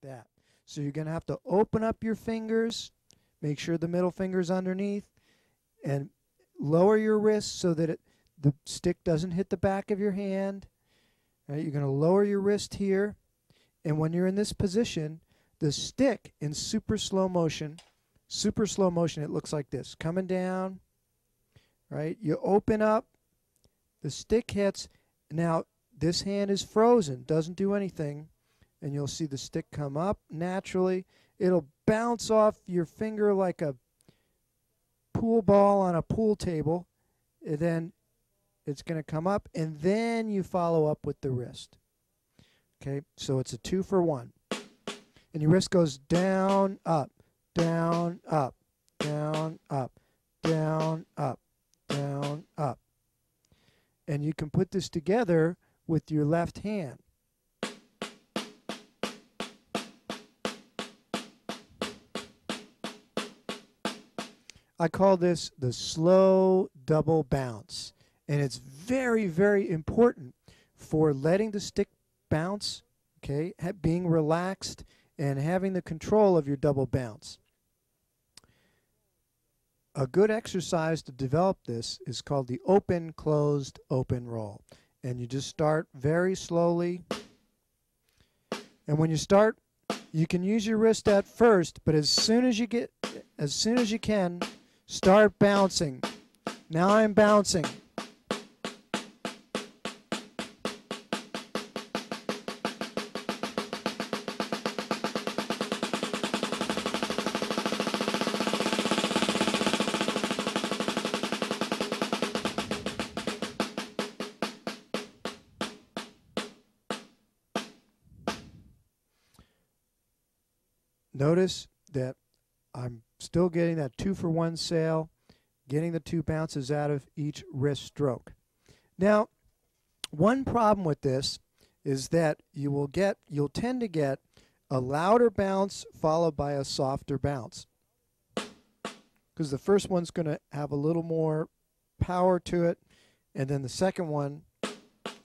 that. So you're going to have to open up your fingers, make sure the middle finger's underneath, and lower your wrist so that the stick doesn't hit the back of your hand. Right, you're going to lower your wrist here, and when you're in this position, the stick in super slow motion, it looks like this, coming down, right? You open up, the stick hits. Now, this hand is frozen, doesn't do anything, and you'll see the stick come up naturally. It'll bounce off your finger like a pool ball on a pool table, and then it's going to come up, and then you follow up with the wrist. Okay, so it's a 2 for 1. And your wrist goes down, up, down, up, down, up, down, up, down, up. And you can put this together with your left hand. I call this the slow double bounce. And it's very, very important for letting the stick bounce, okay, being relaxed and having the control of your double bounce. A good exercise to develop this is called the open, closed, open roll. And you just start very slowly. And when you start, you can use your wrist at first, but as soon as you can, start bouncing. Now I'm bouncing. Notice that I'm still getting that 2 for 1 sail, getting the 2 bounces out of each wrist stroke. Now, one problem with this is that you'll tend to get a louder bounce followed by a softer bounce, because the first one's going to have a little more power to it, and then the second one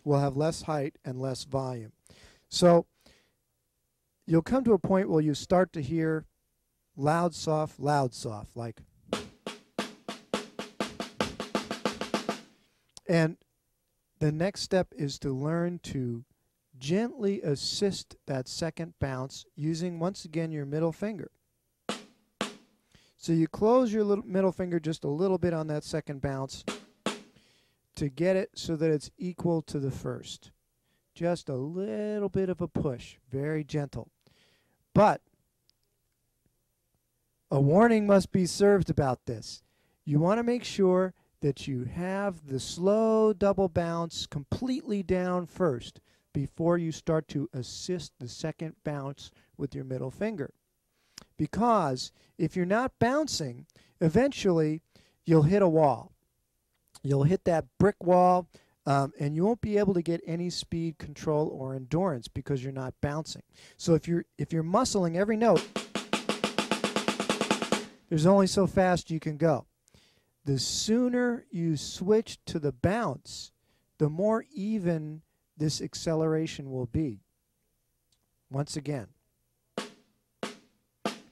will have less height and less volume. So you'll come to a point where you start to hear loud, soft, like. And the next step is to learn to gently assist that second bounce using, once again, your middle finger. So you close your middle finger just a little bit on that second bounce to get it so that it's equal to the first. Just a little bit of a push, very gentle. But a warning must be served about this. You want to make sure that you have the slow double bounce completely down first before you start to assist the second bounce with your middle finger. Because if you're not bouncing, eventually you'll hit a wall. You'll hit that brick wall, and you won't be able to get any speed, control, or endurance because you're not bouncing. So if you're muscling every note, there's only so fast you can go. The sooner you switch to the bounce, the more even this acceleration will be. Once again,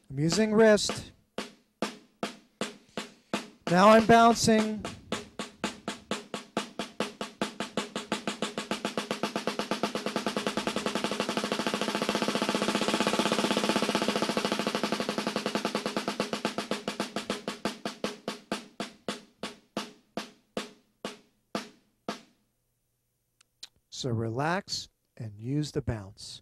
I'm using wrist. Now I'm bouncing. So relax and use the bounce.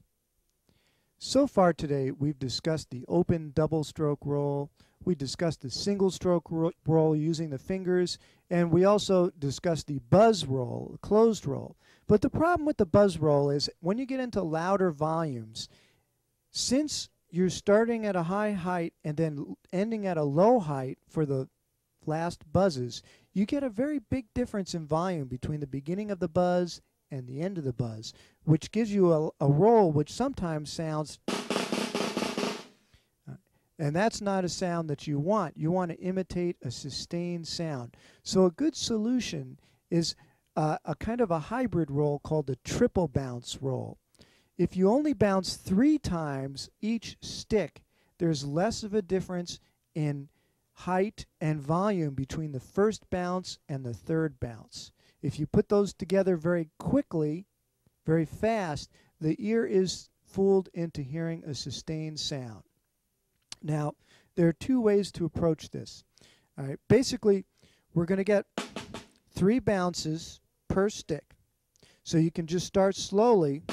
So far today, we've discussed the open double stroke roll. We discussed the single stroke roll using the fingers, and we also discussed the buzz roll, closed roll. But the problem with the buzz roll is when you get into louder volumes, since you're starting at a high height and then ending at a low height for the last buzzes, you get a very big difference in volume between the beginning of the buzz and the end of the buzz, which gives you a roll which sometimes sounds, and that's not a sound that you want. You want to imitate a sustained sound. So a good solution is a kind of a hybrid roll called the triple bounce roll. If you only bounce 3 times each stick, there's less of a difference in height and volume between the first bounce and the third bounce. If you put those together very quickly, very fast, the ear is fooled into hearing a sustained sound. Now, there are 2 ways to approach this. All right, basically, we're going to get 3 bounces per stick. So you can just start slowly.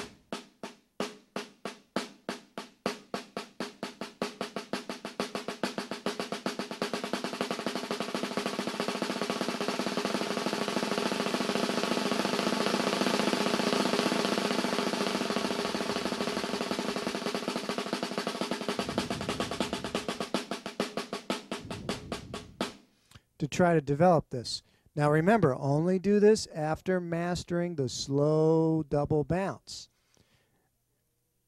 To try to develop this. Now remember, only do this after mastering the slow double bounce.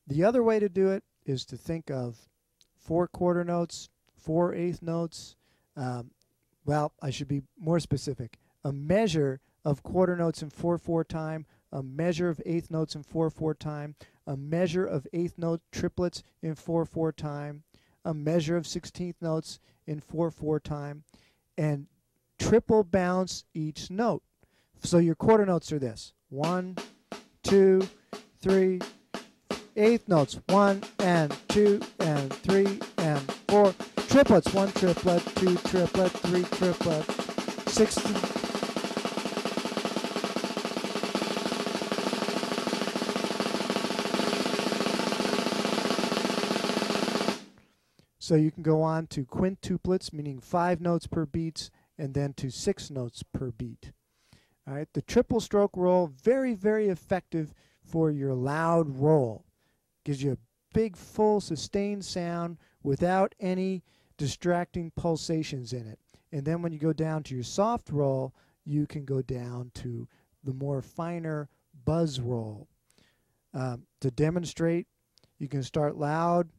The other way to do it is to think of 4 quarter notes, 4 eighth notes. Well, I should be more specific. A measure of quarter notes in 4/4 time, a measure of eighth notes in 4/4 time, a measure of eighth note triplets in 4/4 time, a measure of 16th notes in 4/4 time, and triple bounce each note. So your quarter notes are this: 1, 2, 3, eighth notes, 1 and 2 and 3 and 4. Triplets, 1 triplet, 2 triplet, 3 triplet, 16. So you can go on to quintuplets, meaning 5 notes per beat, and then to 6 notes per beat. All right, the triple stroke roll, very, very effective for your loud roll. Gives you a big, full, sustained sound without any distracting pulsations in it. And then when you go down to your soft roll, you can go down to the more finer buzz roll. To demonstrate, you can start loud.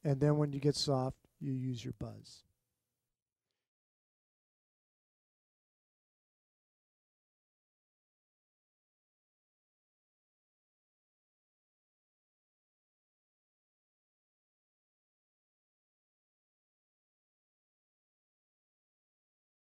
And then when you get soft, you use your buzz.